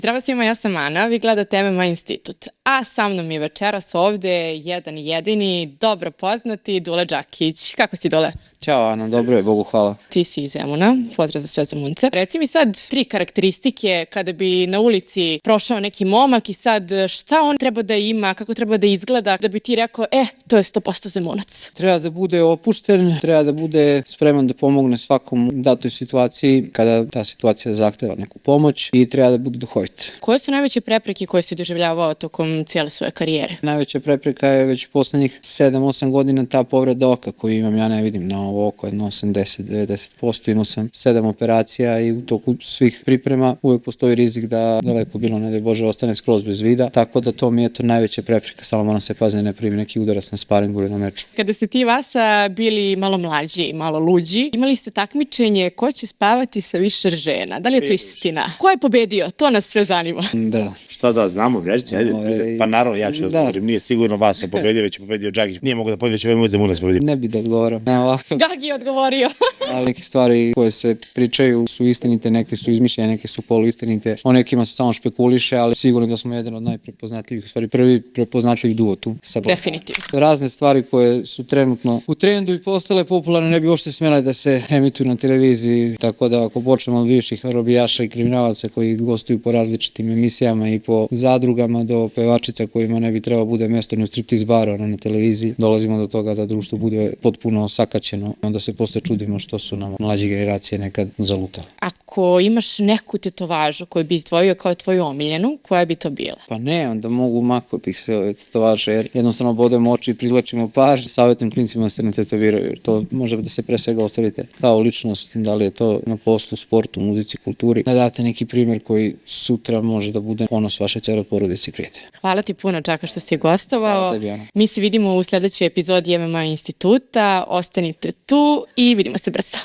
Zdravo svima, ja sam Ana, vi gledate MMA Institut, a sa mnom je večeras ovde jedan jedini, dobro poznati Dule Đakić. Kako si, Dule? Ćao Ana, dobro je, Bogu hvala. Ti si iz Zemuna, pozdrav za sve Zemunce. Reci mi sad 3 karakteristike kada bi na ulici prošao neki momak i sad šta on treba da ima, kako treba da izgleda, da bi ti rekao, to je 100% Zemunac. Treba da bude opušten, treba da bude spreman da pomogne svakom u datoj situaciji kada ta situacija zahteva neku pomoć i treba da bude duhovit. Koje su najveće prepreke koje si doživljavao tokom cijele svoje karijere? Najveća prepreka je već poslednjih 7-8 godina ta povreda oka koju imam, ja ne vidim na ovo oko, jedno 80-90%, imao sam 7 operacija i u toku svih priprema uvek postoji rizik da daleko bilo, ne daj Bože, ostane skroz bez vida, tako da to mi je to najveća prepreka, samo moram se paziti da ne primi neki udarac na sparingu ili na meču. Kada ste ti i Vasa bili malo mlađi, malo luđi, imali ste takmičenje ko će spavati sa više žena. Da li je to istina? Ko je pobedio? To nas sve zanima. Da. Šta da znamo, reći, ajde. Pa naravno, ja ću odgovorim, nije sigurno Vasa pobedio, već je pobedio Đakić. Nije mogo da pobedi, već ovaj Zemunac pobedio. Ne bi da odgovoram. Ne ovako. Gagi je odgovorio. Ali neke stvari koje se pričaju su istinite, neke su izmišljene, neke su poluistinite. O nekima se samo špekuliše, ali sigurno da smo jedan od najprepoznatljivih, u stvari prvi prepoznatljiv duo tu. Definitivno. Razne stvari koje su trenutno u trendu i postale popularne ne bi uopšte smjele da se emituju na televiziji, tako da ako počnemo od bivših robijaša i kriminalaca koji gostuju po različitim emisijama i po zadrugama do pevačica kojima ne bi trebalo bude mjesto ni u striptiz baru na televiziji, dolazimo do toga da društvo bude potpuno sakaćeno. Onda se posle čudimo što su nam mlađe generacije nekad zalutale. Ako imaš neku tetovažu koju bi izdvojio kao tvoju omiljenu, koja bi to bila? Pa ne, onda mogu mako bih se ove tetovaže, jer jednostavno bodemo oči i privlačimo pažnju. Savjetujem klincima da se ne tetoviraju, jer to može da se pre svega ostavite kao ličnost, da li je to na poslu, sportu, muzici, kulturi, da date neki primjer koji sutra može da bude ponos vaše cele porodice i prijatelja. Hvala ti puno, Čaka, što si gostovao. Hvala tebi, Ana. Mi se vidimo u sledećoj epizodi MMA Instituta. Ostanite tu i vidimo se brzo.